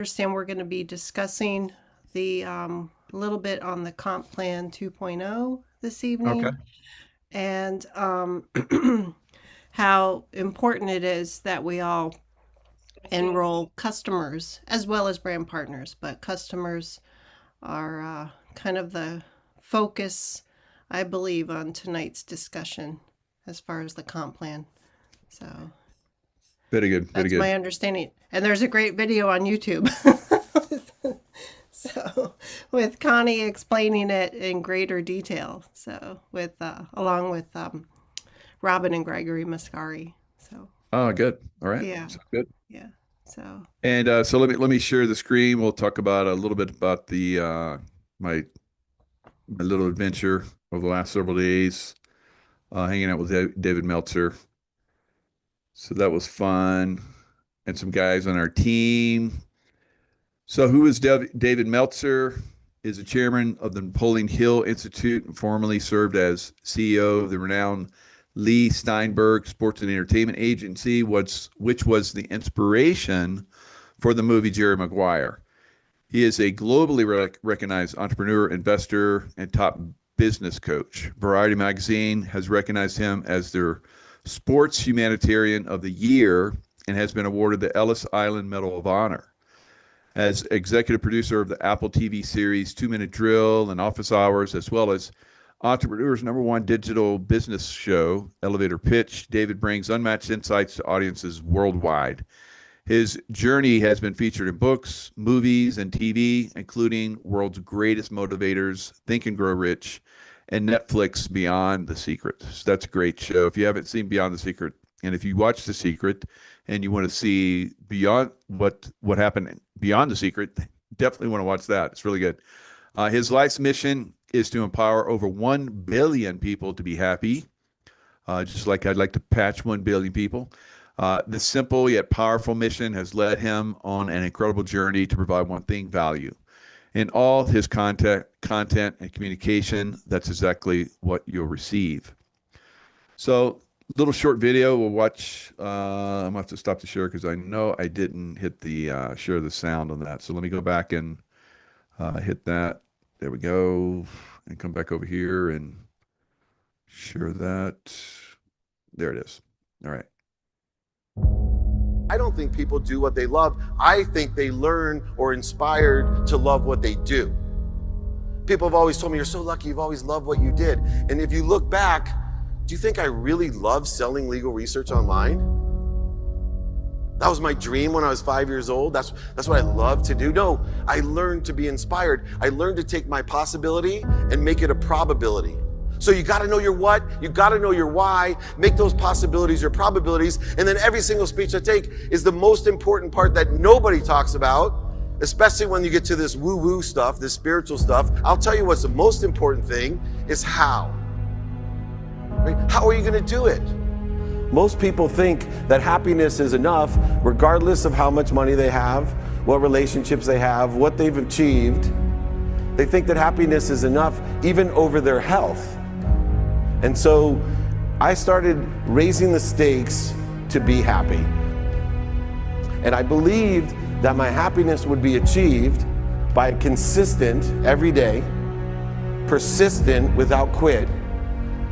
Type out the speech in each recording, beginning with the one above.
understand we're going to be discussing the little bit on the comp plan 2.0 this evening. Okay. And how important it is that we all enroll customers as well as brand partners, but customers are kind of the focus, I believe, on tonight's discussion as far as the comp plan. So Very good. Very that's good. my understanding. And there's a great video on YouTube. So with Connie explaining it in greater detail. So with along with Robin and Gregory Mascari. So Oh, good. All right. yeah, Sounds good. yeah. So And so let me share the screen. We'll talk about a little bit about the my little adventure over the last several days, hanging out with David Meltzer. So that was fun, and some guys on our team. So who is David Meltzer? Is the chairman of the Napoleon Hill Institute and formerly served as CEO of the renowned Lee Steinberg Sports and Entertainment Agency, which was the inspiration for the movie Jerry Maguire. He is a globally recognized entrepreneur, investor, and top business coach. Variety magazine has recognized him as their Sports Humanitarian of the Year and has been awarded the Ellis Island Medal of Honor. As executive producer of the Apple TV series 2 Minute Drill and Office Hours, as well as Entrepreneur's #1 digital business show, Elevator Pitch, David brings unmatched insights to audiences worldwide. His journey has been featured in books, movies, and TV, including World's Greatest Motivators, Think and Grow Rich, and Netflix Beyond the Secret. So that's a great show. If you haven't seen Beyond the Secret, and if you watch The Secret and you want to see beyond what happened beyond The Secret, definitely want to watch that. It's really good. His life's mission is to empower over 1 billion people to be happy, just like I'd like to patch 1 billion people. This simple yet powerful mission has led him on an incredible journey to provide one thing: value. In all his content and communication, that's exactly what you'll receive. So, little short video we'll watch. I'm going to have to stop the share because I know I didn't hit the share the sound on that. So let me go back and hit that. There we go. And come back over here and share that. There it is. All right. I don't think people do what they love. I think they learn or inspired to love what they do. People have always told me, you're so lucky, you've always loved what you did. And if you look back, do you think I really love selling legal research online? That was my dream when I was 5 years old. That's what I love to do. No, I learned to be inspired. I learned to take my possibility and make it a probability. So you gotta know your what, you gotta know your why, make those possibilities your probabilities, and then every single speech I take is the most important part that nobody talks about, especially when you get to this woo-woo stuff, this spiritual stuff. I'll tell you what's the most important thing is how. Right? How are you gonna do it? Most people think that happiness is enough regardless of how much money they have, what relationships they have, what they've achieved. They think that happiness is enough even over their health. And so I started raising the stakes to be happy. And I believed that my happiness would be achieved by consistent, every day, persistent, without quit,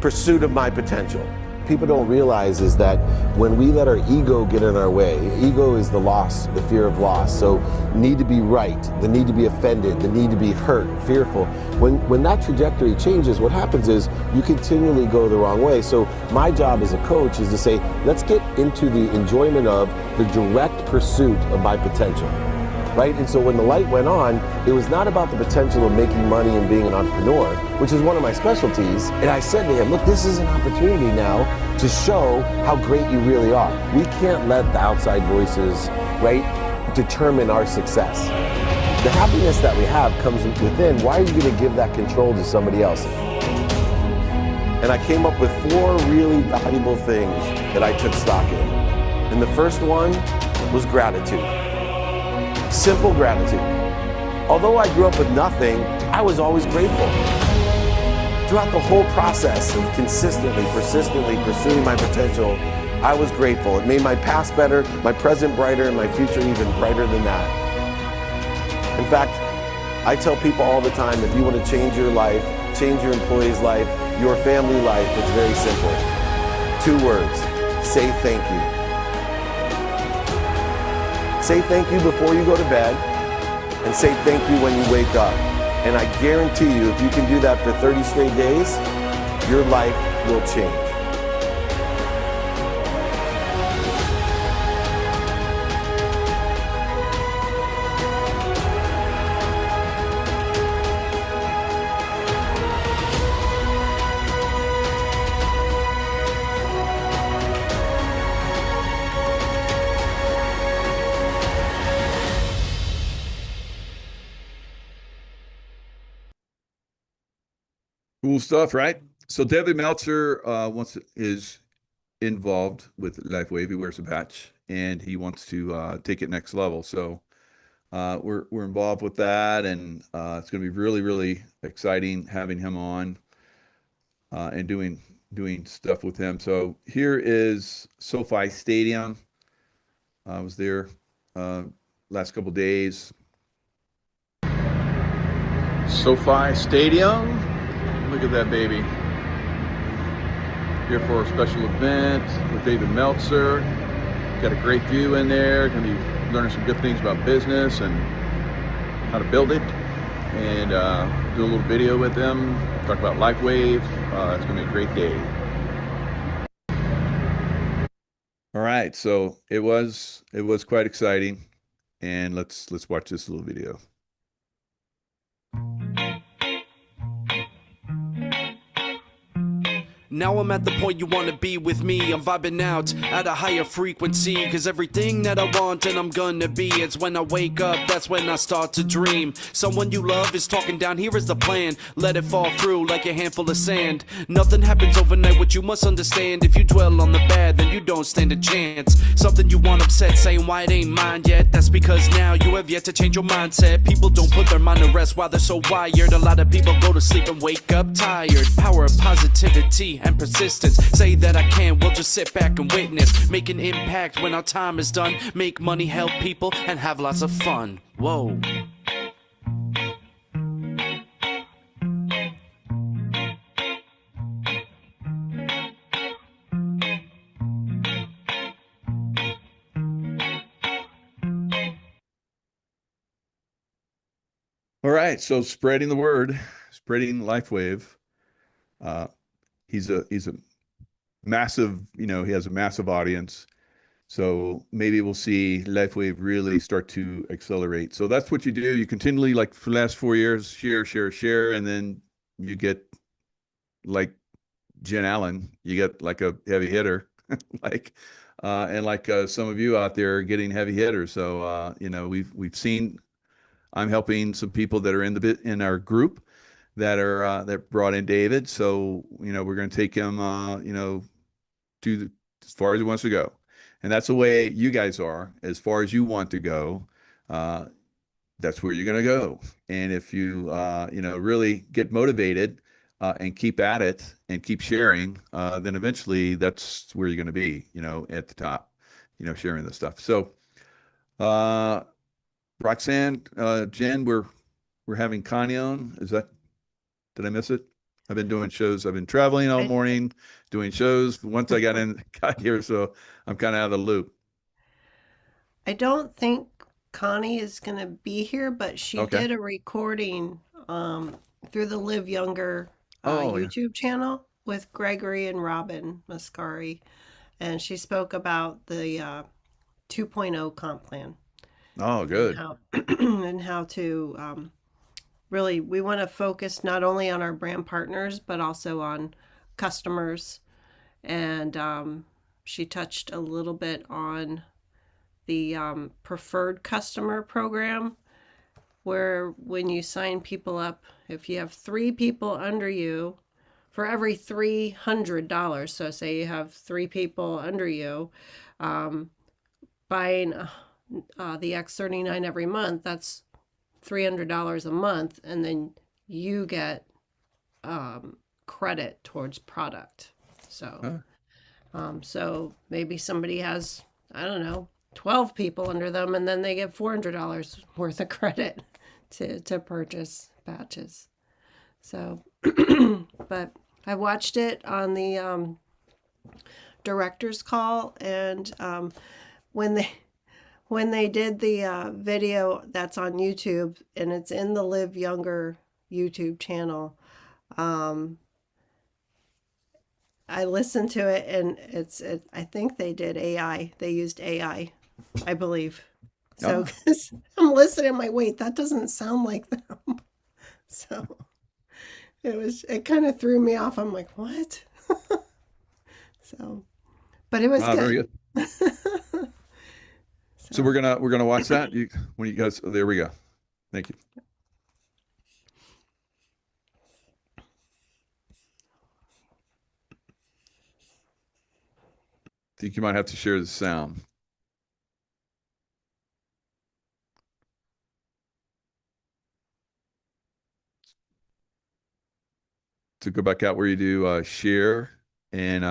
pursuit of my potential. People don't realize is that when we let our ego get in our way, ego is the loss, the fear of loss. So need to be right, the need to be offended, the need to be hurt, fearful. When that trajectory changes, what happens is you continually go the wrong way. So my job as a coach is to say, let's get into the enjoyment of the direct pursuit of my potential. Right? And so when the light went on, it was not about the potential of making money and being an entrepreneur, which is one of my specialties. And I said to him, look, this is an opportunity now to show how great you really are. We can't let the outside voices, right, determine our success. The happiness that we have comes within. Why are you going to give that control to somebody else? And I came up with 4 really valuable things that I took stock in. And the first one was gratitude. Simple gratitude. Although I grew up with nothing, I was always grateful. Throughout the whole process of consistently, persistently pursuing my potential, I was grateful. It made my past better, my present brighter, and my future even brighter than that. fact, I tell people all the time, if you want to change your life, change your employee's life, your family life, it's very simple. 2 words, say thank you. Say thank you before you go to bed, and say thank you when you wake up. And I guarantee you, if you can do that for 30 straight days, your life will change. Cool stuff, right? So David Meltzer is involved with LifeWave. He wears a patch and he wants to take it next level. So we're involved with that, and it's going to be really, really exciting having him on and doing stuff with him. So here is SoFi Stadium. I was there last couple days. SoFi Stadium. Look at that baby. Here for a special event with David Meltzer. Got a great view in there. Going to be learning some good things about business and how to build it. And do a little video with them. Talk about LifeWave. It's going to be a great day. All right, so it was quite exciting. And let's watch this little video. Now I'm at the point you wanna be with me. I'm vibing out at a higher frequency, cause everything that I want and I'm gonna be, it's when I wake up, that's when I start to dream. Someone you love is talking down, here is the plan. Let it fall through like a handful of sand. Nothing happens overnight, what you must understand. If you dwell on the bad, then you don't stand a chance. Something you want upset, saying why it ain't mine yet. That's because now you have yet to change your mindset. People don't put their mind to rest while they're so wired. A lot of people go to sleep and wake up tired. Power of positivity and persistence. Say that I can, we'll just sit back and witness. Make an impact when our time is done. Make money, help people, and have lots of fun. Whoa. All right, so spreading the word, spreading LifeWave. He's a massive, he has a massive audience. So maybe we'll see LifeWave really start to accelerate. So that's what you do. You continually, like for the last 4 years, share, and then you get like Jen Allen, you get like a heavy hitter, and some of you out there are getting heavy hitters. So we've seen. I'm helping some people that are in our group that brought in David. So, we're going to take him, to as far as he wants to go. And that's the way you guys are. As far as you want to go, that's where you're going to go. And if you, really get motivated and keep at it and keep sharing, then eventually that's where you're going to be, at the top, sharing this stuff. So, Roxanne, Jen, we're having Connie on. Did I miss it? I've been doing shows. I've been traveling all morning, doing shows. Once I got here, so I'm kind of out of the loop. I don't think Connie is going to be here, but she Okay. did a recording through the Live Younger Oh, yeah. YouTube channel with Gregory and Robin Mascari, and she spoke about the 2.0 comp plan. Oh, good. And how to really, we want to focus not only on our brand partners, but also on customers. And she touched a little bit on the preferred customer program, where when you sign people up, if you have 3 people under you, for every $300, so say you have 3 people under you, buying the X39 every month, that's $300 a month, and then you get credit towards product. So, so maybe somebody has, I don't know, 12 people under them, and then they get $400 worth of credit to purchase patches. So, but I watched it on the director's call, and when they did the video that's on YouTube, and it's in the Live Younger YouTube channel, I listened to it, and I think they did AI. They used AI, I believe. So 'cause I'm listening, I'm like, wait, that doesn't sound like them. So it kind of threw me off. I'm like, what? So, but it was Very good. good. So we're gonna watch that. When you guys, there we go. Thank you. I think you might have to share the sound. To go back out where you do share, and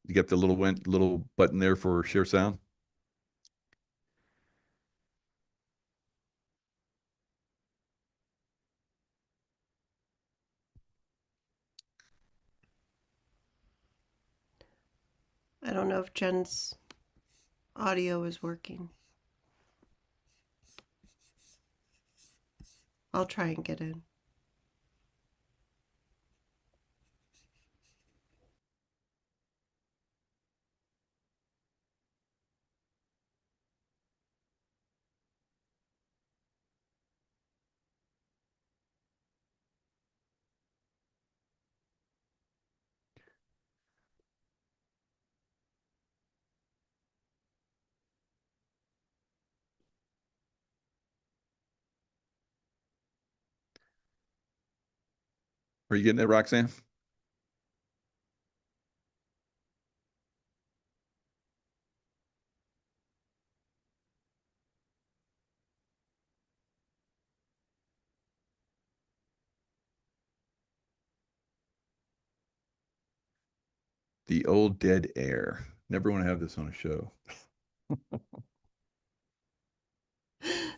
you get the little button there for share sound. I don't know if Jen's audio is working. I'll try and get in. Are you getting it, Roxanne? The old dead air. Never want to have this on a show.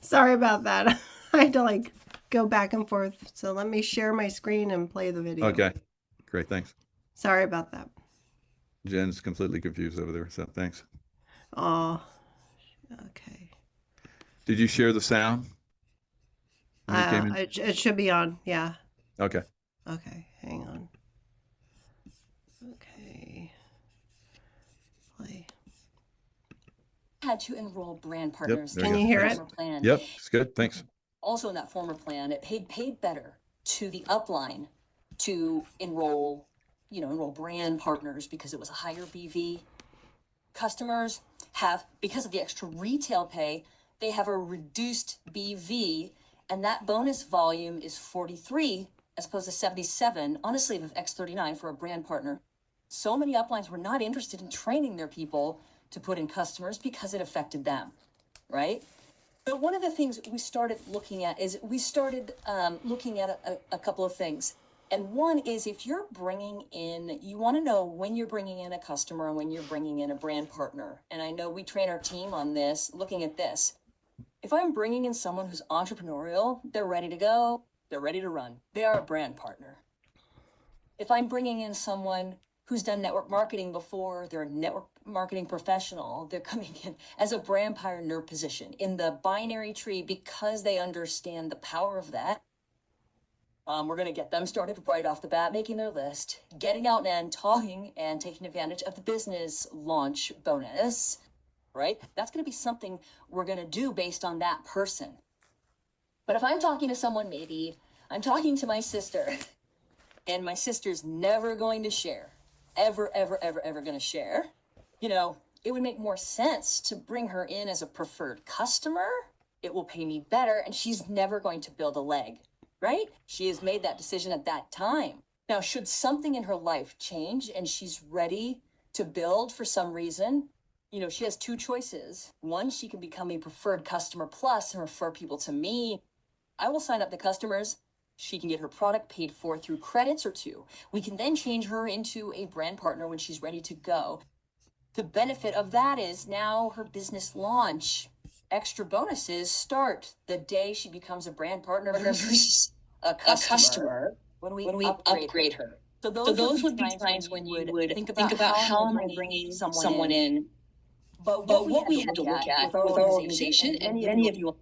Sorry about that. I had to go back and forth. So let me share my screen and play the video. Okay, great, thanks. Sorry about that. Jen's completely confused over there, so thanks. Oh, okay. Did you share the sound when you came in? It should be on. Yeah. Okay. Okay. Hang on. Okay. Play. Had to enroll brand partners. there Can you you go. hear former it? Plan. Yep, it's good. Thanks. Also in that former plan, it paid better to the upline to enroll brand partners because it was a higher BV. Customers have, because of the extra retail pay, they have a reduced BV, and that bonus volume is 43 as opposed to 77 on a sleeve of X39 for a brand partner. So many uplines were not interested in training their people to put in customers because it affected them, right? But one of the things we started looking at is a couple of things. And one is if you're bringing in, you want to know when you're bringing in a customer and when you're bringing in a brand partner. And I know we train our team on this, looking at this. If I'm bringing in someone who's entrepreneurial, they're ready to go, they're ready to run. They are a brand partner. If I'm bringing in someone who's done network marketing before, they're a network marketing professional, they're coming in as a brand pioneer position in the binary tree because they understand the power of that. We're going to get them started right off the bat, making their list, getting out and talking and taking advantage of the business launch bonus, right? That's going to be something we're going to do based on that person. But if I'm talking to someone, maybe I'm talking to my sister, and my sister's never going to share, ever going to share, it would make more sense to bring her in as a preferred customer. It will pay me better, and she's never going to build a leg, right? She has made that decision at that time. Now, should something in her life change and she's ready to build for some reason, she has two choices. One, she can become a preferred customer plus and refer people to me. I will sign up the customers. She can get her product paid for through credits or two. We can then change her into a brand partner when she's ready to go. The benefit of that is now her business launch extra bonuses start the day she becomes a brand partner versus a customer when we upgrade her. So those would be times when you would think about how am I bringing someone in. But what we had to look at with our organization, and many of you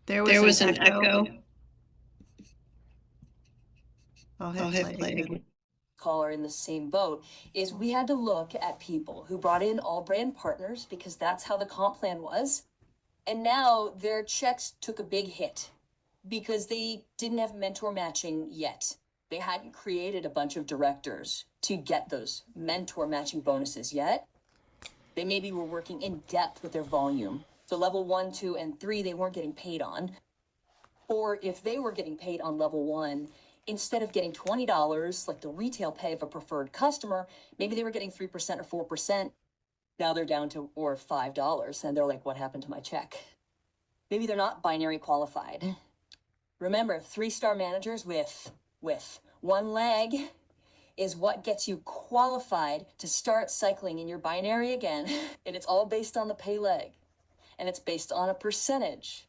There was an echo. I'll hit play again. caller in the same boat, is we had to look at people who brought in all brand partners because that's how the comp plan was. And now their checks took a big hit because they didn't have mentor matching yet. They hadn't created a bunch of directors to get those mentor matching bonuses yet. They maybe were working in depth with their volume. So level 1, 2, and 3, they weren't getting paid on. Or if they were getting paid on level 1, instead of getting $20, like the retail pay of a preferred customer, maybe they were getting 3% or 4%. Now they're down to, or $5, and they're like, what happened to my check? Maybe they're not binary qualified. Remember, 3-star managers with one leg is what gets you qualified to start cycling in your binary again. And it's all based on the pay leg. And it's based on a percentage.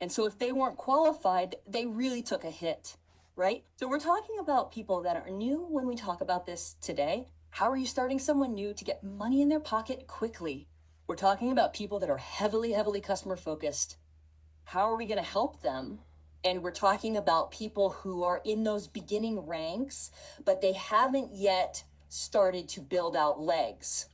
And so if they weren't qualified, they really took a hit, right? So we're talking about people that are new when we talk about this today. How are you starting someone new to get money in their pocket quickly? We're talking about people that are heavily customer focused. How are we going to help them? And we're talking about people who are in those beginning ranks, but they haven't yet started to build out legs,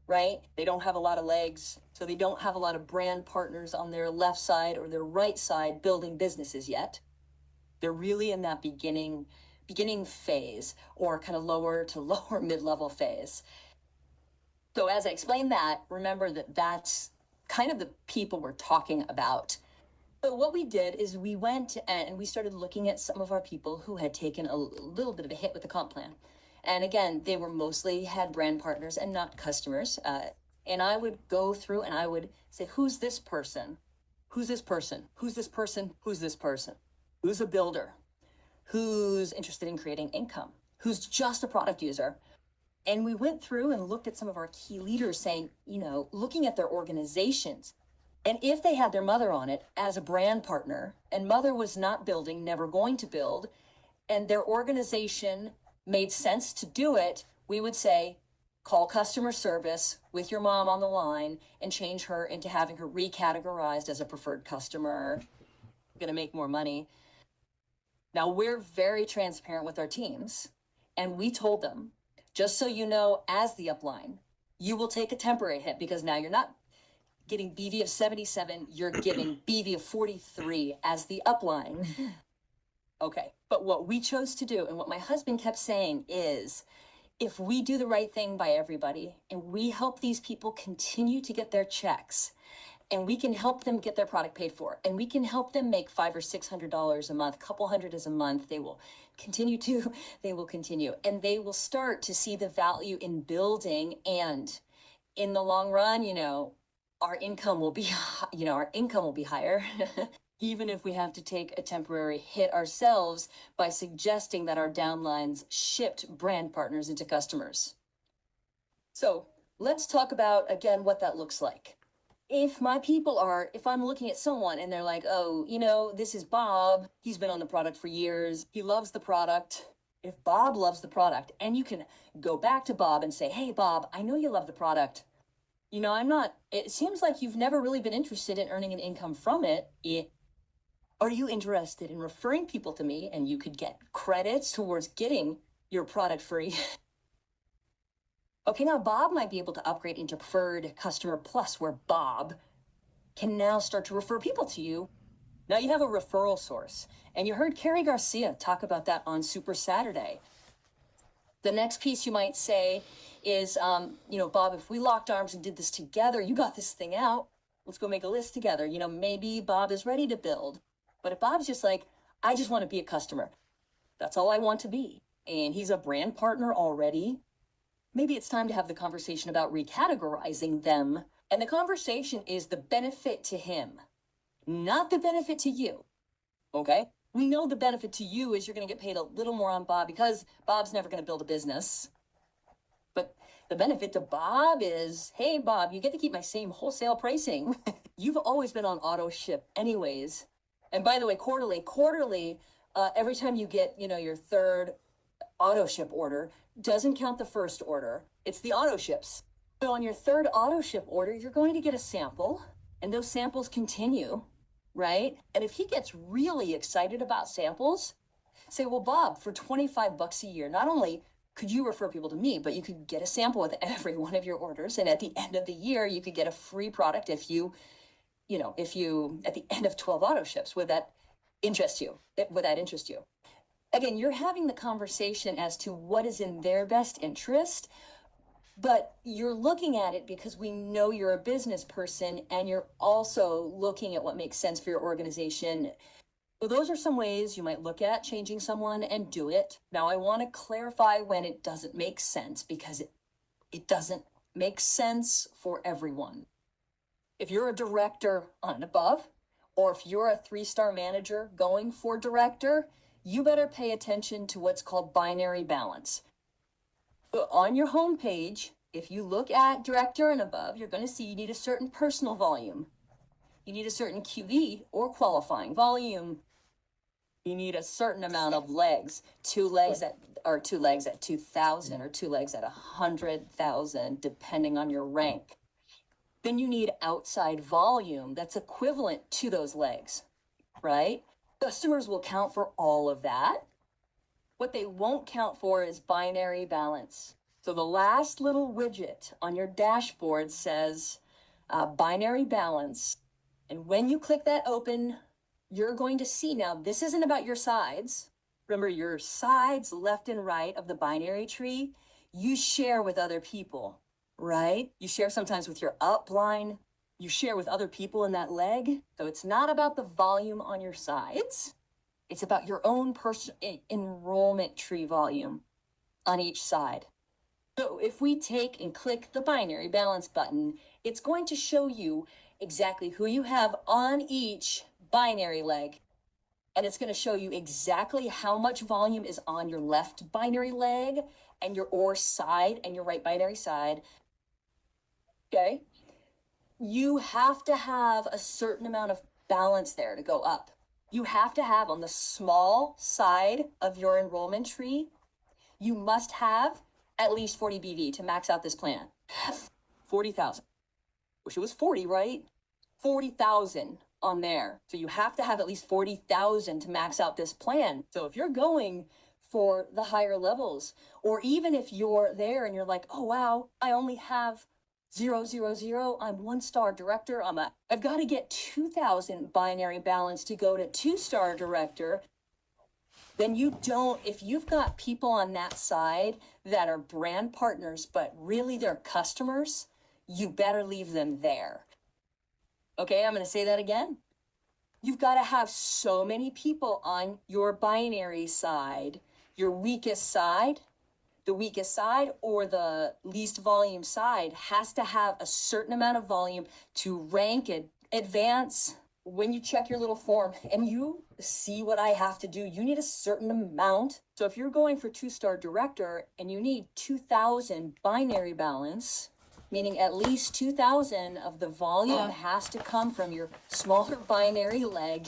right? They don't have a lot of legs, so they don't have a lot of brand partners on their left side or their right side building businesses yet. They're really in that beginning phase, or kind of lower to lower mid-level phase. So as I explained that, remember that that's kind of the people we're talking about. So what we did is we went and we started looking at some of our people who had taken a little bit of a hit with the comp plan. And again, they were mostly had brand partners and not customers. And I would go through and I would say, who's this person? Who's this person? Who's this person? Who's this person? Who's a builder? Who's interested in creating income? Who's just a product user? And we went through and looked at some of our key leaders saying, looking at their organizations. And if they had their mother on it as a brand partner, and mother was not building, never going to build, and their organization made sense to do it, we would say, call customer service with your mom on the line and change her into having her recategorized as a preferred customer. Going to make more money. Now, we're very transparent with our teams, and we told them, just so you know, as the upline, you will take a temporary hit because now you're not getting BV of 77, you're giving BV of 43 as the upline. Okay, but what we chose to do and what my husband kept saying is, if we do the right thing by everybody and we help these people continue to get their checks, and we can help them get their product paid for, and we can help them make $500 or $600 a month, couple hundred as a month, they will continue, and they will start to see the value in building, and in the long run, our income will be, higher, even if we have to take a temporary hit ourselves by suggesting that our downlines shipped brand partners into customers. So let's talk about, again, what that looks like. If I'm looking at someone and they're like, oh, this is Bob. He's been on the product for years. He loves the product. If Bob loves the product, and you can go back to Bob and say, hey, Bob, I know you love the product. It seems like you've never really been interested in earning an income from it. Are you interested in referring people to me, and you could get credits towards getting your product free? Okay, now Bob might be able to upgrade into Preferred Customer Plus, where Bob can now start to refer people to you. Now you have a referral source, and you heard Carrie Garcia talk about that on Super Saturday. The next piece you might say is, Bob, if we locked arms and did this together, you got this thing out, let's go make a list together. Maybe Bob is ready to build. But if Bob's just like, I just want to be a customer, that's all I want to be, and he's a brand partner already, maybe it's time to have the conversation about recategorizing them. And the conversation is the benefit to him, not the benefit to you. Okay? We know the benefit to you is you're going to get paid a little more on Bob because Bob's never going to build a business. But the benefit to Bob is, hey, Bob, you get to keep my same wholesale pricing. You've always been on auto ship anyways. And by the way, quarterly, every time you get, your third auto ship order, doesn't count the first order. It's the auto ships. So on your third auto ship order, you're going to get a sample, and those samples continue, right? And if he gets really excited about samples, say, well, Bob, for $25 a year, not only could you refer people to me, but you could get a sample with every one of your orders. And at the end of the year, you could get a free product if you, at the end of 12 auto ships, would that interest you? Again, you're having the conversation as to what is in their best interest, but you're looking at it because we know you're a business person and you're also looking at what makes sense for your organization. So those are some ways you might look at changing someone and do it. Now, I want to clarify when it doesn't make sense because it doesn't make sense for everyone. If you're a director on and above, or if you're a 3-star manager going for director, you better pay attention to what's called binary balance. So on your homepage, if you look at director and above, you're going to see you need a certain personal volume. You need a certain QV or qualifying volume. You need a certain amount of legs, 2 legs at 2,000 or 2 legs at 100,000, depending on your rank. Then you need outside volume that's equivalent to those legs, right? Customers will count for all of that. What they won't count for is binary balance. So the last little widget on your dashboard says binary balance. And when you click that open, you're going to see now, this isn't about your sides. Remember, your sides left and right of the binary tree, you share with other people, right? You share sometimes with your upline. You share with other people in that leg. So it's not about the volume on your sides. It's about your own personal enrollment tree volume on each side. So if we take and click the binary balance button, it's going to show you exactly who you have on each binary leg. And it's going to show you exactly how much volume is on your left binary leg and your or side and your right binary side. Okay? You have to have a certain amount of balance there to go up. You have to have on the small side of your enrollment tree, you must have at least 40 BV to max out this plan. 40,000. Wish it was 40, right? 40,000 on there. So you have to have at least 40,000 to max out this plan. So if you're going for the higher levels, or even if you're there and you're like, oh, wow, I only have 000, I'm 1-star director. I've got to get 2,000 binary balance to go to 2-star director. Then you don't, if you've got people on that side that are brand partners, but really they're customers, you better leave them there. Okay, I'm going to say that again. You've got to have so many people on your binary side, your weakest side. The weakest side or the least volume side has to have a certain amount of volume to rank it, advance. When you check your little form and you see what I have to do, you need a certain amount. So if you're going for 2-star director and you need 2,000 binary balance, meaning at least 2,000 of the volume has to come from your smaller binary leg.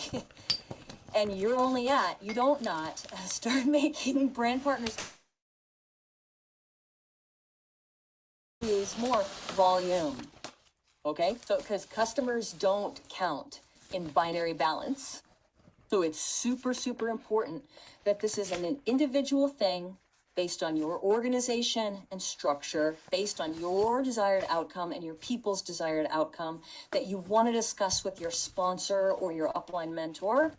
And you're only you don't not start making brand partners is more volume. Okay, so because customers don't count in binary balance. So it's super, super important that this is an individual thing based on your organization and structure, based on your desired outcome and your people's desired outcome that you want to discuss with your sponsor or your upline mentor.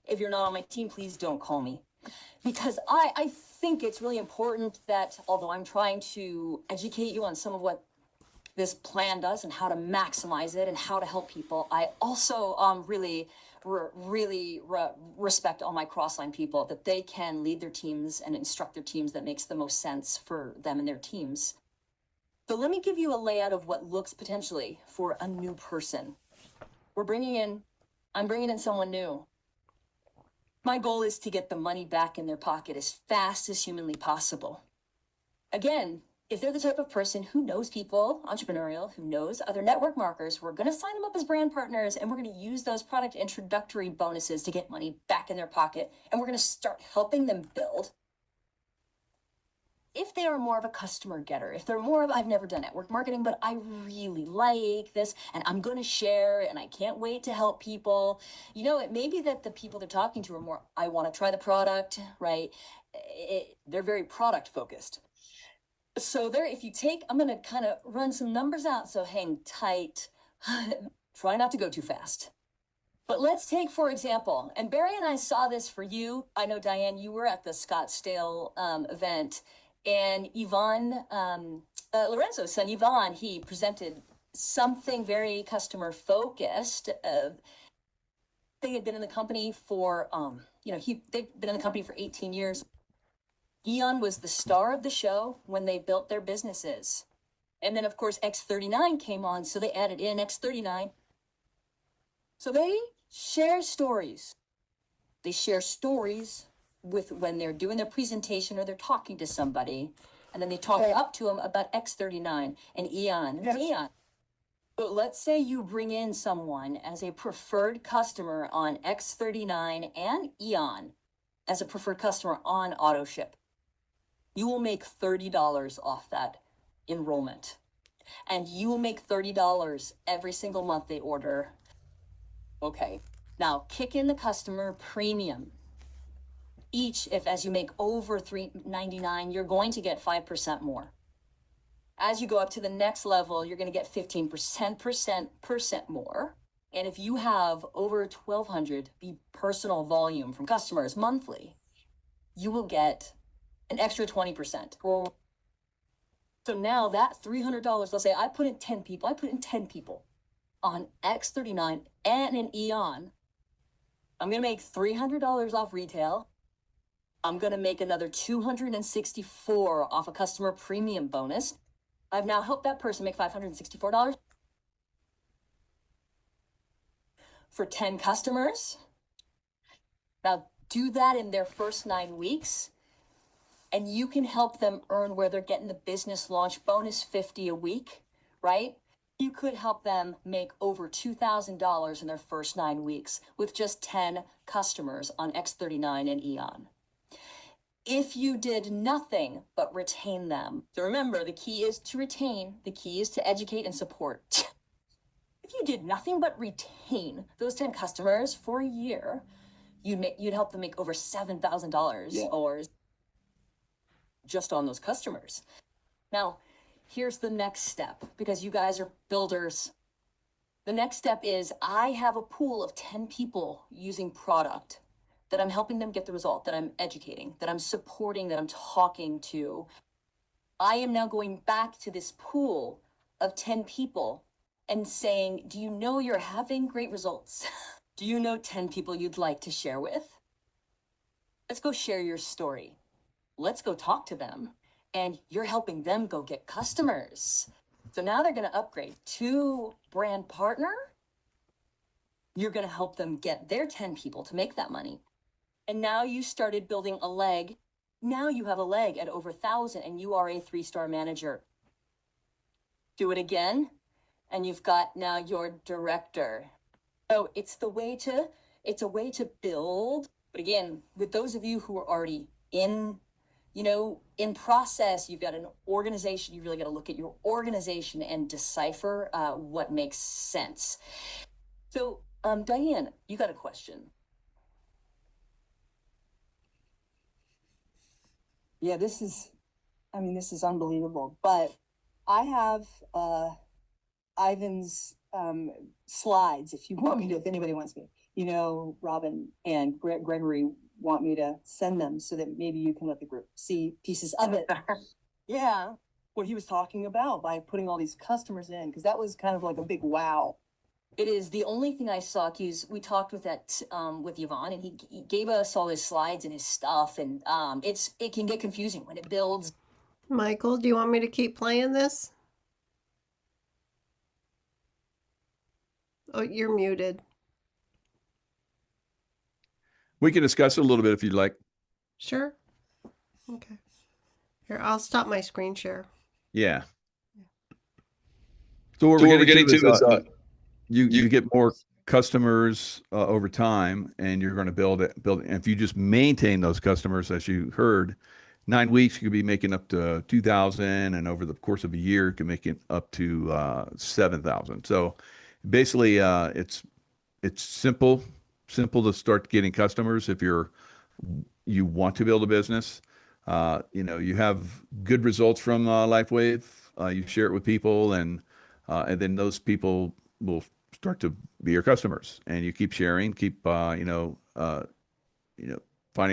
If you're not on my team, please don't call me. Because I think it's really important that, although I'm trying to educate you on some of what this plan does and how to maximize it and how to help people, I also really respect all my crossline people, that they can lead their teams and instruct their teams that makes the most sense for them and their teams. So let me give you a layout of what looks potentially for a new person. I'm bringing in someone new. My goal is to get the money back in their pocket as fast as humanly possible. Again, if they're the type of person who knows people, entrepreneurial, who knows other network marketers, we're going to sign them up as brand partners, and we're going to use those product introductory bonuses to get money back in their pocket. And we're going to start helping them build. If they are more of a customer getter, if they're more of, I've never done network marketing, but I really like this and I'm going to share and I can't wait to help people. You know, it may be that the people they're talking to are more, I want to try the product, right? They're very product focused. So there, if you take, I'm going to kind of run some numbers out. So hang tight, try not to go too fast. But let's take, for example, and Barry and I saw this for you. I know, Diane, you were at the Scottsdale event. And Yvonne, Lorenzo's son, Yvonne, he presented something very customer focused. They had been in the company for, they've been in the company for 18 years. Eon was the star of the show when they built their businesses. And then, of course, X39 came on, so they added in X39. So they share stories. They share stories with when they're doing their presentation or they're talking to somebody, and then they talk up to them about X39 and Eon. Eon. But let's say you bring in someone as a preferred customer on X39 and Eon as a preferred customer on AutoShip. You will make $30 off that enrollment. And you will make $30 every single month they order. Okay, now kick in the customer premium. Each, if as you make over $3.99, you're going to get 5% more. As you go up to the next level, you're going to get 15% more. And if you have over 1,200 personal volume from customers monthly, you will get an extra 20%. So now that $300, let's say I put in 10 people on X39 and an Eon. I'm going to make $300 off retail. I'm going to make another $264 off a customer premium bonus. I've now helped that person make $564 for 10 customers. Now do that in their first 9 weeks, and you can help them earn where they're getting the business launch bonus $50 a week, right? You could help them make over $2,000 in their first 9 weeks with just 10 customers on X39 and Eon. If you did nothing but retain them, so remember, the key is to retain, the key is to educate and support. If you did nothing but retain those 10 customers for a year, you'd help them make over $7,000 or just on those customers. Now, here's the next step, because you guys are builders. The next step is I have a pool of 10 people using product that I'm helping them get the result, that I'm educating, that I'm supporting, that I'm talking to. I am now going back to this pool of 10 people and saying, do you know you're having great results? Do you know 10 people you'd like to share with? Let's go share your story. Let's go talk to them. And you're helping them go get customers. So now they're going to upgrade to brand partner. You're going to help them get their 10 people to make that money. And now you started building a leg. Now you have a leg at over 1,000 and you are a 3-star manager. Do it again. And you've got now your director. So it's a way to build. But again, with those of you who are already in process, you've got an organization, you really got to look at your organization and decipher what makes sense. So, Diane, you got a question. Yeah, this is unbelievable. But I have Ivan's slides, if anybody wants me. Robin and Gregory want me to send them so that maybe you can let the group see pieces of it. Yeah, what he was talking about by putting all these customers in, because that was kind of like a big wow. It is the only thing I saw, because we talked with Yvonne, and he gave us all his slides and his stuff, and it can get confusing when it builds. Michael, do you want me to keep playing this? Oh, you're muted. We can discuss it a little bit if you'd like. Sure. Okay. Here, I'll stop my screen share. Yeah. So what we're getting to is you get more customers over time, and you're going to build it. And if you just maintain those customers, as you heard, 9 weeks you could be making up to 2,000, and over the course of a year, you can make it up to 7,000. So basically, it's simple to start getting customers if you want to build a business. You have good results from LifeWave. You share it with people, and then those people will start to be your customers, and you keep sharing, keep finding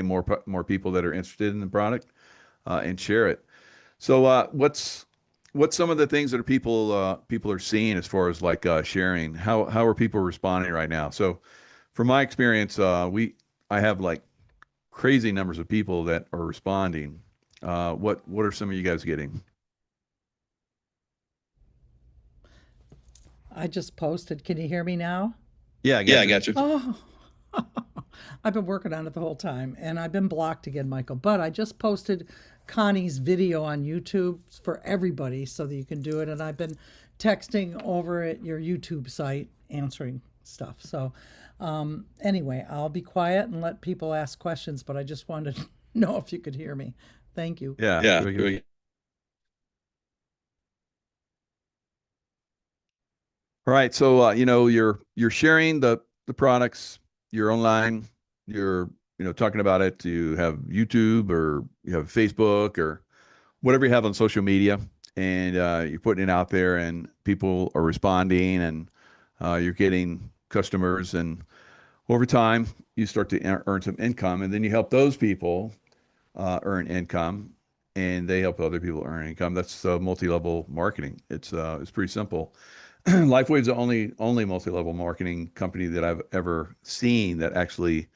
more people that are interested in the product, and share it. So what's some of the things that people are seeing as far as like sharing? How are people responding right now? So from my experience, I have like crazy numbers of people that are responding. What are some of you guys getting? I just posted. Can you hear me now? Yeah, I got you. Oh, I've been working on it the whole time, and I've been blocked again, Michael. But I just posted Connie's video on YouTube for everybody so that you can do it. And I've been texting over at your YouTube site answering stuff. So anyway, I'll be quiet and let people ask questions, but I just wanted to know if you could hear me. Thank you. Yeah. Very good. All right. So you're sharing the products, you're online, you're talking about it. You have YouTube or you have Facebook or whatever you have on social media, and you're putting it out there, and people are responding, and you're getting customers, and over time you start to earn some income, and then you help those people earn income, and they help other people earn income. That's multi-level marketing. It's pretty simple. LifeWave's the only multi-level marketing company that I've ever seen that actually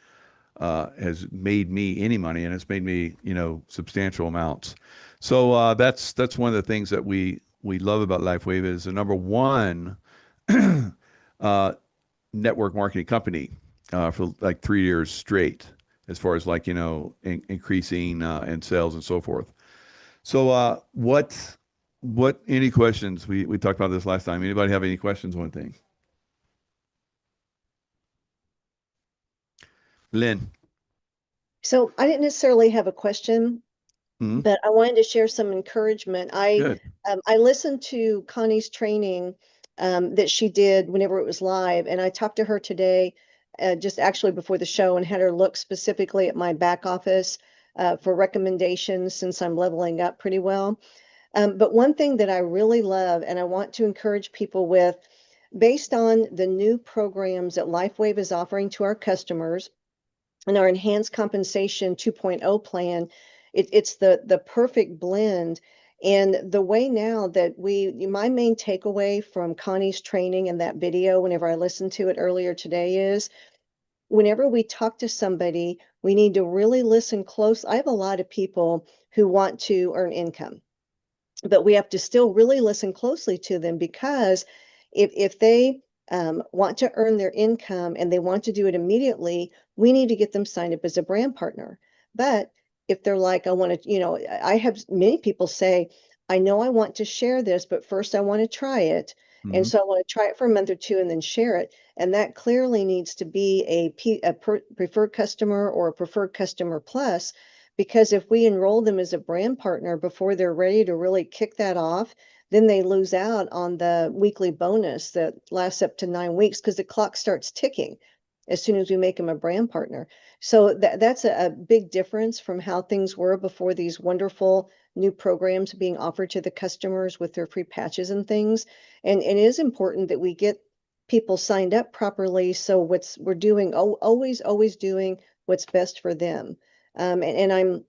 has made me any money, and it's made me substantial amounts. So that's one of the things that we love about LifeWave is the number one network marketing company for like 3 years straight, as far as like increasing in sales and so forth. So what any questions? We talked about this last time. Anybody have any questions on thing? Lynn. So I didn't necessarily have a question, Mhm. but I wanted to share some encouragement. Good. I listened to Connie's training that she did whenever it was live, and I talked to her today, just actually before the show, and had her look specifically at my back office for recommendations since I'm leveling up pretty well. But one thing that I really love and I want to encourage people with, based on the new programs that LifeWave is offering to our customers and our enhanced compensation 2.0 plan, it's the perfect blend. And the way now that my main takeaway from Connie's training and that video, whenever I listened to it earlier today, is whenever we talk to somebody, we need to really listen close. I have a lot of people who want to earn income, but we have to still really listen closely to them, because if they want to earn their income and they want to do it immediately, we need to get them signed up as a brand partner. But if they're like, I want to, I have many people say, I know I want to share this, but first I want to try it. And Mhm. so I want to try it for a month or two and then share it. And that clearly needs to be a preferred customer or a preferred customer plus, because if we enroll them as a brand partner before they're ready to really kick that off, then they lose out on the weekly bonus that lasts up to 9 weeks, because the clock starts ticking as soon as we make them a brand partner. So that's a big difference from how things were before these wonderful new programs being offered to the customers with their free patches and things. And it is important that we get people signed up properly. So we're doing, always doing what's best for them. And I'm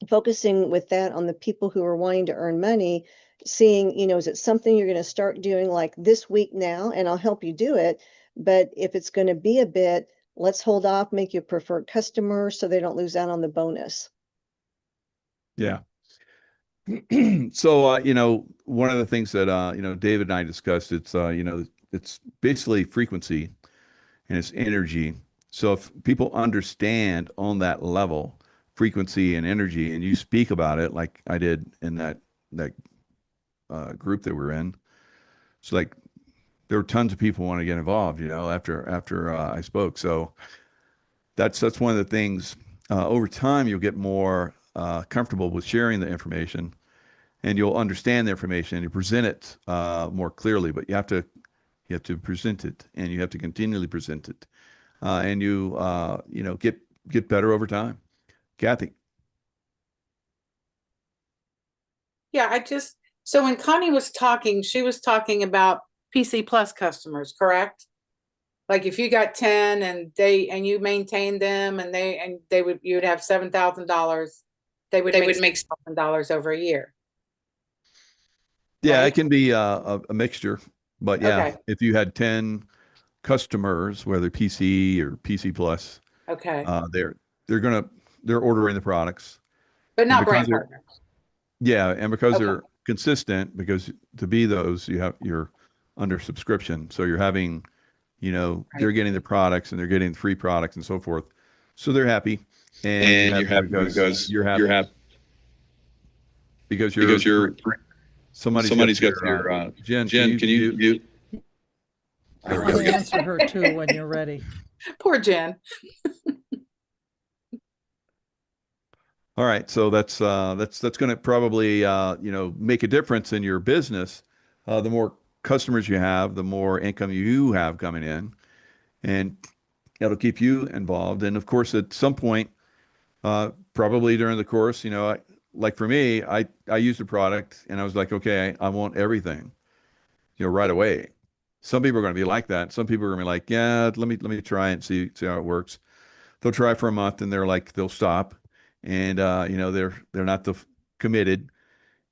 focusing with that on the people who are wanting to earn money, seeing, is it something you're going to start doing like this week now, and I'll help you do it. But if it's going to be a bit, let's hold off, make you a preferred customer so they don't lose out on the bonus. Yeah. So one of the things that David and I discussed, it's it's basically frequency and it's energy. So if people understand on that level, frequency and energy, and you speak about it like I did in that group that we're in, it's like there were tons of people want to get involved, after I spoke. So that's one of the things. Over time, you'll get more comfortable with sharing the information, and you'll understand the information and you present it more clearly. But you have to present it, and you have to continually present it, and get better over time. Kathy. Yeah, so when Connie was talking, she was talking about PC Plus customers, correct? Like if you got 10 and you maintained them and you would have $7,000, they would make $7,000 over a year. Yeah, right? it can be a mixture, but yeah, Okay. if you had 10 customers, whether PC or PC Plus, Okay. they're ordering the products. But not because brand they're- partners. Yeah, and because Okay. they're consistent, because to be those, you're under subscription, so you're having, they're getting the products and they're getting the free products and so forth, so they're happy, and you're happy because you're happy because somebody's got your Jen. Can you mute? There we I'll go. answer her too when you're ready. Poor Jen. All right, so that's going to probably make a difference in your business. The more customers you have, the more income you have coming in, and it'll keep you involved. And of course, at some point, probably during the course, like for me, I used a product and I was like, okay, I want everything, right away. Some people are going to be like that. Some people are going to be like, yeah, let me try it and see how it works. They'll try for a month and they'll stop, and they're not committed,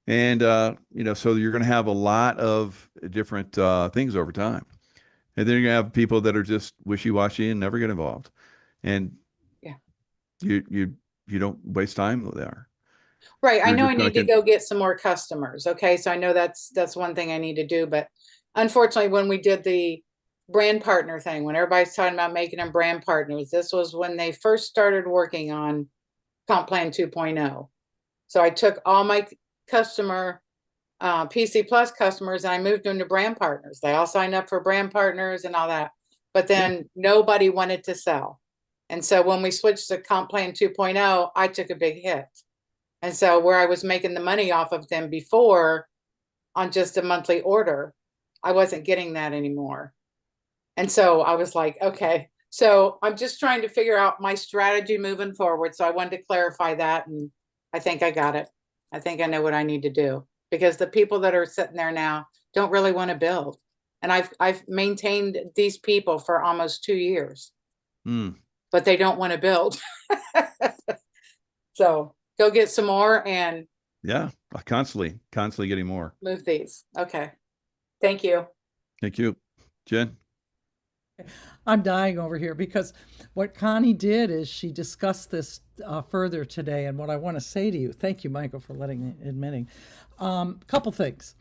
and so you're going to have a lot of different things over time, and then you're going to have people that are just wishy-washy and never get involved, and Yeah. you don't waste time there. Right. I You're know just I gonna need to go get some more customers. Okay. So I know that's one thing I need to do. But unfortunately, when we did the brand partner thing, when everybody's talking about making them brand partners, this was when they first started working on Comp Plan 2.0. So I took all my customer PC Plus customers and I moved them to brand partners. They all signed up for brand partners and all that. But then nobody wanted to sell. And so when we switched to Comp Plan 2.0, I took a big hit. And so where I was making the money off of them before on just a monthly order, I wasn't getting that anymore. And so I was like, okay, so I'm just trying to figure out my strategy moving forward. So I wanted to clarify that. And I think I got it. I think I know what I need to do, because the people that are sitting there now don't really want to build. And I've maintained these people for almost 2 years, but they don't want to build. So go get some more and constantly getting more. move these. Okay. Thank you. Thank you. Jen. I'm dying over here because what Connie did is she discussed this further today. And what I want to say to you, thank you, Michael, for admitting. Couple things.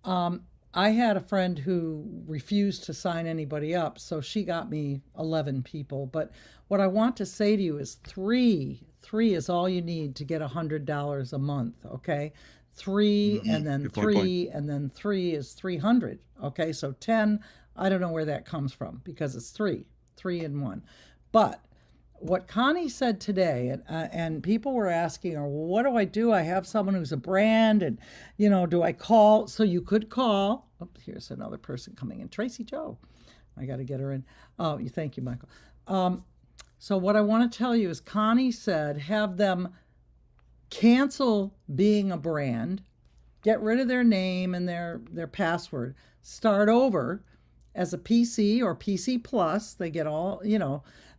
I had a friend who refused to sign anybody up, so she got me 11 people. But what I want to say to you is three is all you need to get $100 a month. Okay. 3 and then Good 3 point. and then 3 is 300. Okay. So 10, I don't know where that comes from because it's 3 in 1. But what Connie said today, and people were asking her, well, what do I do? I have someone who's a brand, and do I call? So you could call. Oh, here's another person coming in, Tracy Joe. I got to get her in. Oh, thank you, Michael. So what I want to tell you is Connie said have them cancel being a brand, get rid of their name and their password, start over as a PC or PC Plus. They get all,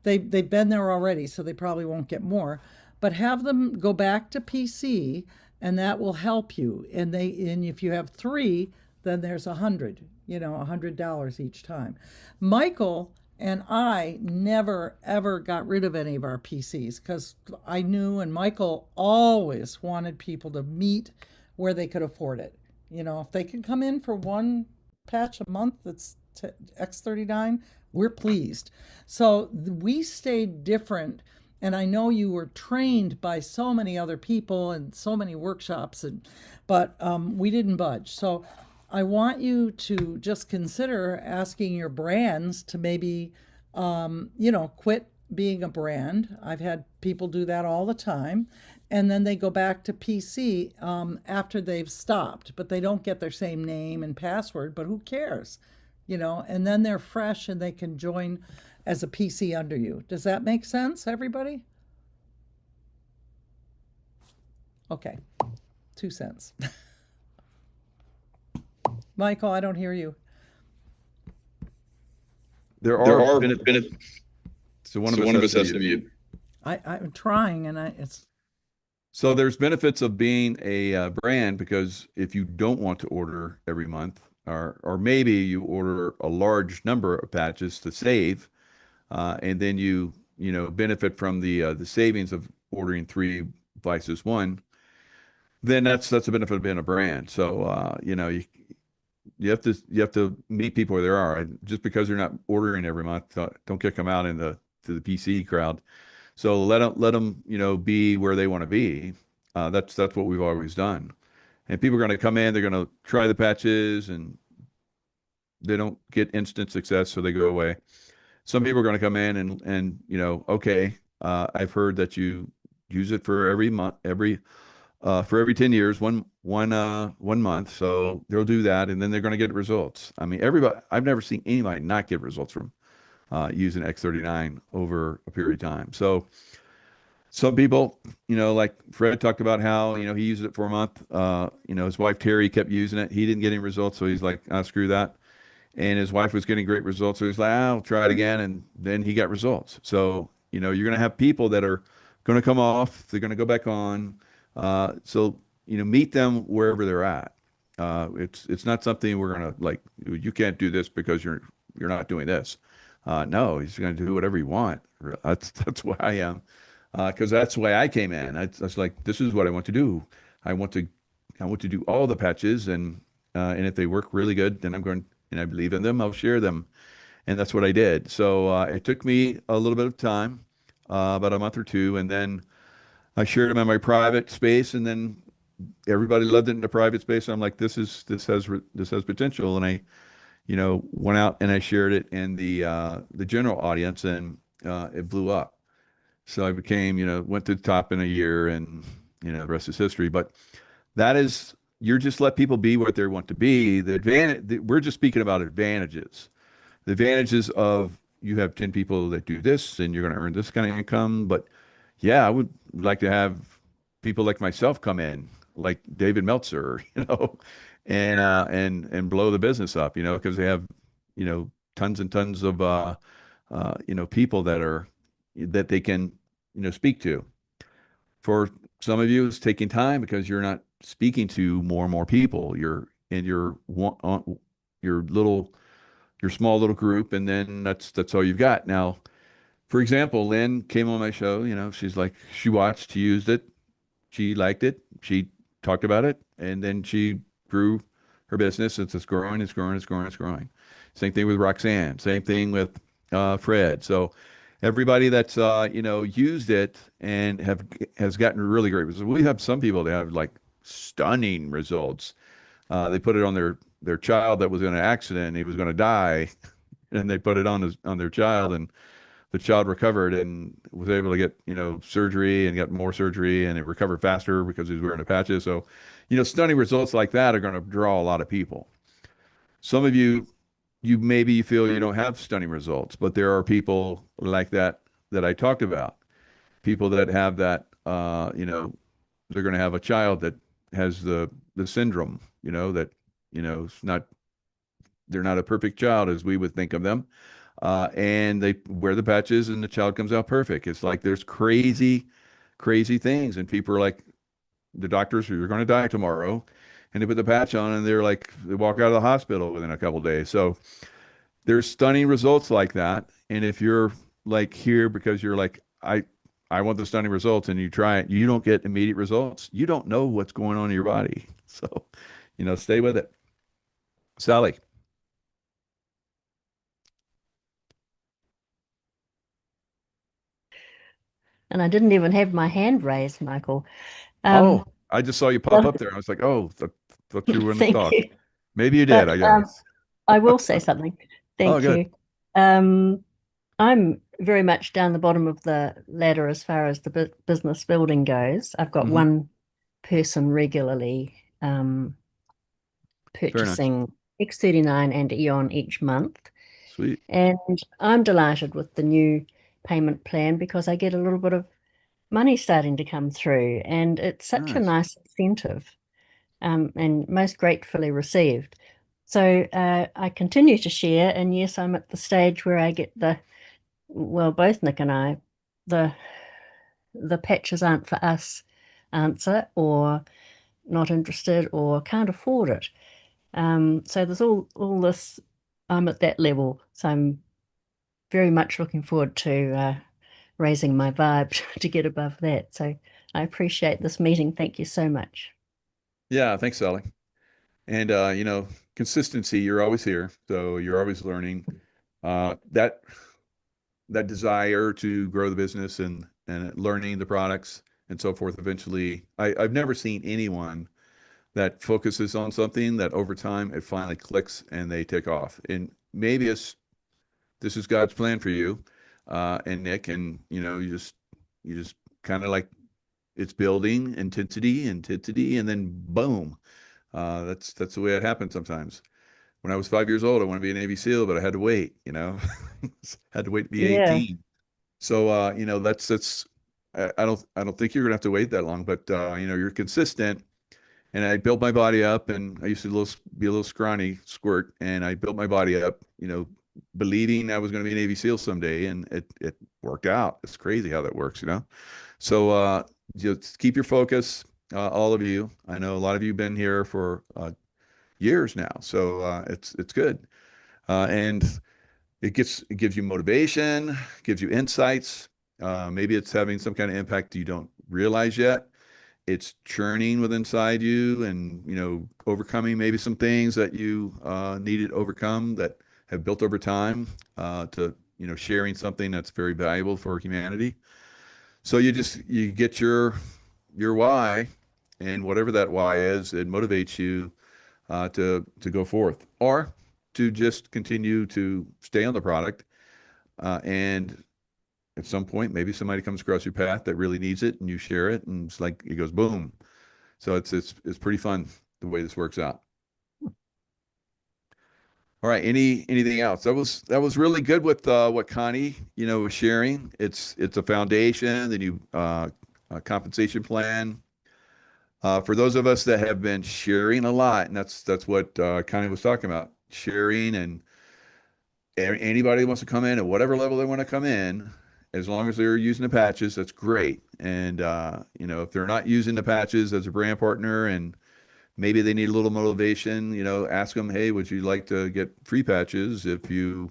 they've been there already, so they probably won't get more, but have them go back to PC, and that will help you. And if you have 3, then there's $100 each time. Michael and I never ever got rid of any of our PCs because I knew, and Michael always wanted people to meet where they could afford it. If they could come in for one patch a month that's X39, we're pleased. So we stayed different. And I know you were trained by so many other people and so many workshops, but we didn't budge. So I want you to just consider asking your brands to maybe, quit being a brand. I've had people do that all the time. And then they go back to PC after they've stopped, but they don't get their same name and password, but who cares? And then they're fresh and they can join as a PC under you. Does that make sense, everybody? Okay, 2 cents. Michael, I don't hear you. There are benefits. So one of us has to mute. I'm trying, and it's. So there's benefits of being a brand, because if you don't want to order every month, or maybe you order a large number of patches to save, and then you benefit from the savings of ordering 3 versus 1, then that's a benefit of being a brand. So you have to meet people where they are. And just because they're not ordering every month, don't kick them out to the PC crowd. So let them be where they want to be. That's what we've always done. And people are going to come in, they're going to try the patches, and they don't get instant success, so they go away. Some people are going to come in and okay, I've heard that you use it for every month, for every 10 years, one month. So they'll do that, and then they're going to get results. I mean, I've never seen anybody not get results from using X39 over a period of time. So some people, like Fred talked about how, he used it for a month. His wife, Terry, kept using it. He didn't get any results. So he's like, screw that. And his wife was getting great results. So he's like, I'll try it again. And then he got results. So, you're going to have people that are going to come off. They're going to go back on. So, meet them wherever they're at. It's not something we're going to you can't do this because you're not doing this. No, he's going to do whatever you want. That's why I am. Because that's why I came in. I was like, this is what I want to do. I want to do all the patches, and if they work really good, then I'm going, and I believe in them, I'll share them. And that's what I did. So it took me a little bit of time, about a month or 2, and then I shared them in my private space, and then everybody loved it in the private space. I'm like, this has potential, and I, went out and I shared it in the general audience, and it blew up. So I became, went to the top in a year, and the rest is history. But you're just let people be what they want to be. We're just speaking about advantages. The advantages of, you have 10 people that do this, and you're going to earn this kind of income. But yeah, I would like to have people like myself come in, like David Meltzer, and blow the business up, because they have, tons and tons of, people that they can, speak to. For some of you, it's taking time because you're not speaking to more and more people. You're in your small little group, and then that's all you've got. Now, for example, Lynn came on my show. She's like, she watched, she used it, she liked it, she talked about it, and then she grew her business. It's growing, it's growing, it's growing, it's growing. Same thing with Roxanne. Same thing with Fred. So everybody that's used it and has gotten really great results. We have some people that have like stunning results. They put it on their child that was in an accident. He was going to die, and they put it on their child, and the child recovered and was able to get surgery and got more surgery, and it recovered faster because he was wearing the patches. So, stunning results like that are going to draw a lot of people. Some of you maybe feel you don't have stunning results, but there are people like that I talked about. People that have that, they're going to have a child that has the syndrome, that, it's not, they're not a perfect child as we would think of them. And they wear the patches and the child comes out perfect. It's like, there's crazy, crazy things. And people are like, the doctors, you're going to die tomorrow. And they put the patch on, and they're like, they walk out of the hospital within a couple of days. So there's stunning results like that. And if you're like here because you're like, I want the stunning results, and you try it, you don't get immediate results. You don't know what's going on in your body. So, stay with it. Sally. and I didn't even have my hand raised, Michael. Oh, I just saw you pop so- up there. I was like, oh, thought you were going to Thank talk. you. Maybe you did, But I guess. I will say something. Oh, Thank good. you. I'm very much down the bottom of the ladder as far as the business building goes. I've got Mhm. one person regularly Very nice. purchasing X39 and Eon each month. Sweet. And I'm delighted with the new payment plan because I get a little bit of money starting to come through, and it's such a Nice. nice incentive, and most gratefully received. So I continue to share, and yes, I'm at the stage where I get both Nick and I, the patches aren't for us answer, or not interested, or can't afford it. So there's all this. I'm at that level, so I'm very much looking forward to raising my vibe to get above that. So I appreciate this meeting. Thank you so much. Yeah, thanks, Sally. And consistency, you're always here, so you're always learning. That desire to grow the business and learning the products and so forth. Eventually, I've never seen anyone that focuses on something that over time it finally clicks and they take off. And maybe this is God's plan for you, and Nick, and you just kind of like it's building intensity, and then boom. That's the way it happens sometimes. When I was 5 years old, I wanted to be a Navy SEAL, but I had to wait, had to wait to be Yeah. 18. So, that's, I don't think you're gonna have to wait that long, but, you're consistent. And I built my body up, and I used to be a little scrawny squirt, and I built my body up, believing I was going to be a Navy SEAL someday, and it worked out. It's crazy how that works. So just keep your focus, all of you. I know a lot of you have been here for years now, so it's good, and it gives you motivation, gives you insights. Maybe it's having some kind of impact you don't realize yet. It's churning within inside you, and overcoming maybe some things that you needed to overcome that have built over time, to sharing something that's very valuable for humanity. So you get your why, and whatever that why is, it motivates you to go forth, or to just continue to stay on the product, and at some point maybe somebody comes across your path that really needs it, and you share it, and it's like it goes boom. So it's pretty fun the way this works out. All right, anything else? That was really good with what Connie was sharing. It's a foundation, the new compensation plan. For those of us that have been sharing a lot, and that's what Connie was talking about, sharing, and anybody who wants to come in at whatever level they want to come in, as long as they're using the patches, that's great. And if they're not using the patches as a brand partner, and maybe they need a little motivation, ask them, hey, would you like to get free patches if you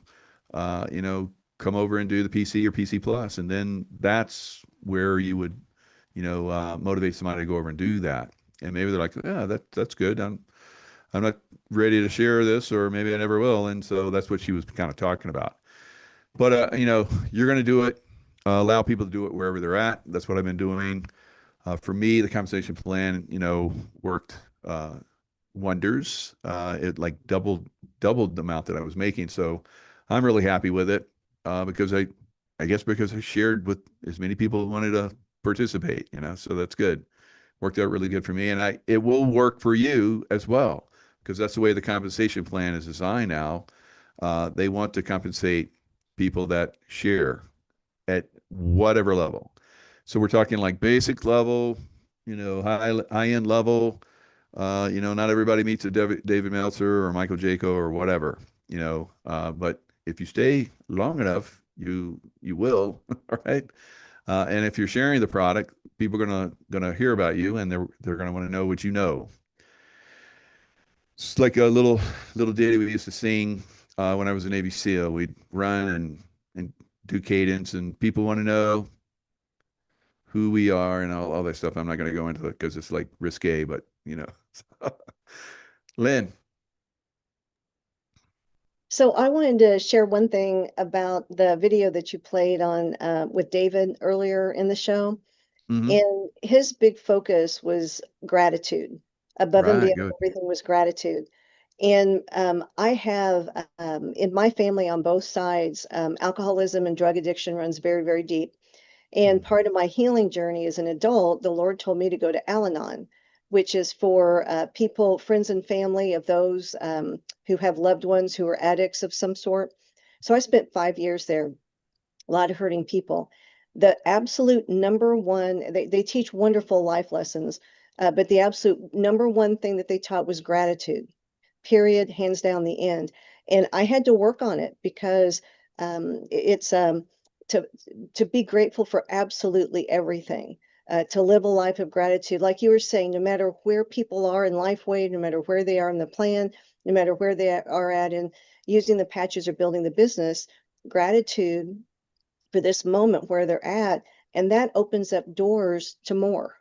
come over and do the PC or PC Plus? And then that's where you would motivate somebody to go over and do that. And maybe they're like, yeah, that's good. I'm not ready to share this, or maybe I never will. And so that's what she was kind of talking about. But you're going to do it. Allow people to do it wherever they're at. That's what I've been doing. For me, the compensation plan, worked wonders. It like doubled the amount that I was making. So I'm really happy with it, because I guess because I shared with as many people who wanted to participate. So that's good. Worked out really good for me, and it will work for you as well, because that's the way the compensation plan is designed now. They want to compensate people that share at whatever level. So we're talking like basic level, high end level. Not everybody meets a David Meltzer or Michael Jaco or whatever. But if you stay long enough, you will. All right. And if you're sharing the product, people are gonna hear about you, and they're gonna want to know what you know. It's like a little ditty we used to sing when I was a Navy SEAL. We'd run and do cadence, and people want to know who we are and all that stuff. I'm not going to go into it because it's like risque, but Lynn. So I wanted to share one thing about the video that you played on with David earlier in the show. Mhm. And his big focus was gratitude. Above and Right, beyond good. everything was gratitude. And I have in my family on both sides, alcoholism and drug addiction runs very, very deep. And part of my healing journey as an adult, the Lord told me to go to Al Anon, which is for people, friends, and family of those who have loved ones who are addicts of some sort. So I spent 5 years there, a lot of hurting people. The absolute number one, they teach wonderful life lessons, but the absolute number one thing that they taught was gratitude, period, hands down the end. And I had to work on it because it's to to be grateful for absolutely everything. To live a life of gratitude, like you were saying, no matter where people are in LifeWave, no matter where they are in the plan, no matter where they are at in using the patches or building the business, gratitude for this moment where they're at, and that opens up doors to more.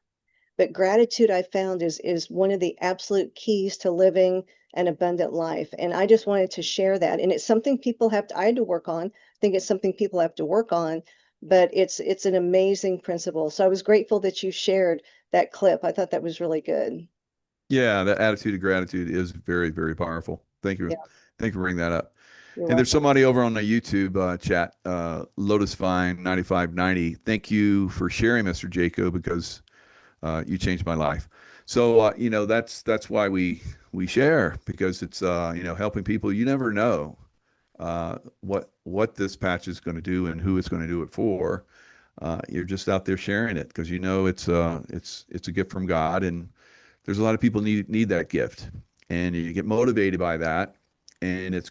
But gratitude, I found, is one of the absolute keys to living an abundant life. And I just wanted to share that. And it's something people have to, I had to work on. I think it's something people have to work on, but it's an amazing principle. So I was grateful that you shared that clip. I thought that was really good. Yeah, that attitude of gratitude is very, very powerful. Thank you. Yeah, Thank you for bringing that up. you're And there's welcome. somebody over on the YouTube chat, Lotus Vine 9590. Thank you for sharing, Mr. Jaco, because you changed my life. So that's why we share, because it's helping people. You never know what this patch is going to do and who it's going to do it for. You're just out there sharing it because it's a gift from God, and there's a lot of people need that gift, and you get motivated by that, and it's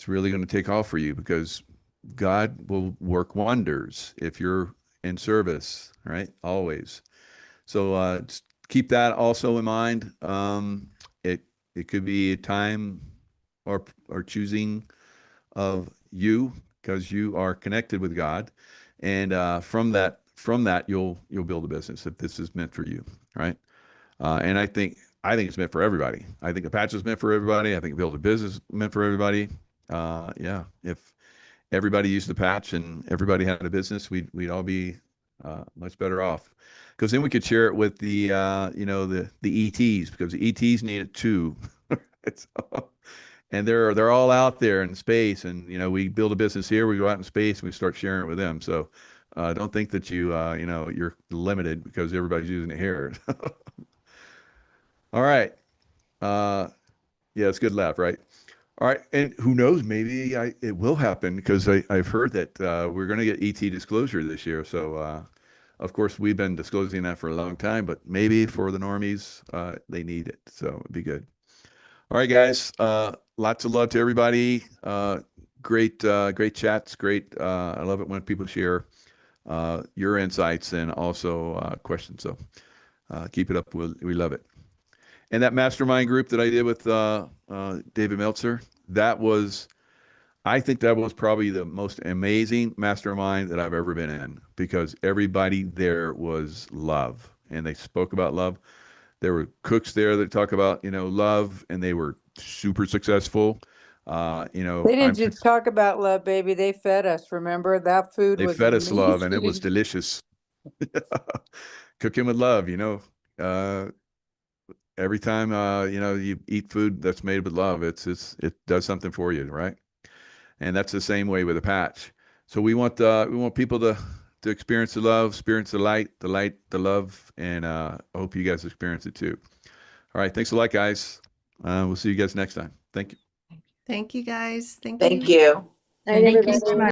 really gonna take off for you because God will work wonders if you're in service, right? Always. So just keep that also in mind. It could be a time or choosing of you because you are connected with God, and from that you'll build a business if this is meant for you, right? And I think it's meant for everybody. I think a patch is meant for everybody. I think build a business is meant for everybody. Yeah, if everybody used the patch and everybody had a business, we'd all be much better off. Because then we could share it with the ETs, because the ETs need it too. So, and they're all out there in space, and we build a business here, we go out in space, and we start sharing it with them. So don't think that you're limited because everybody's using it here. All right. Uh, yeah, it's a good laugh, right? All right, and who knows? Maybe it will happen because I've heard that we're going to get ET disclosure this year. So, of course, we've been disclosing that for a long time, but maybe for the normies, they need it. So it'd be good. All right, guys. Lots of love to everybody. Great chats. Great. I love it when people share your insights and also questions. So keep it up. We love it. And that mastermind group that I did with David Meltzer, I think that was probably the most amazing mastermind that I've ever been in, because everybody there was love, and they spoke about love. There were cooks there that talk about, love, and they were super successful. They didn't just talk about love, baby. They fed us. Remember, that food They was fed us love, and it was amazing. delicious. Cooking with love, uh, every time you eat food that's made with love, it does something for you, right? And that's the same way with a patch. So we want people to experience the love, experience the light, the love, and I hope you guys experience it too. All right, thanks a lot, guys. We'll see you guys next time. Thank you. Thank you, guys. Thank Thank you. you. Night, Thank you everybody. so much.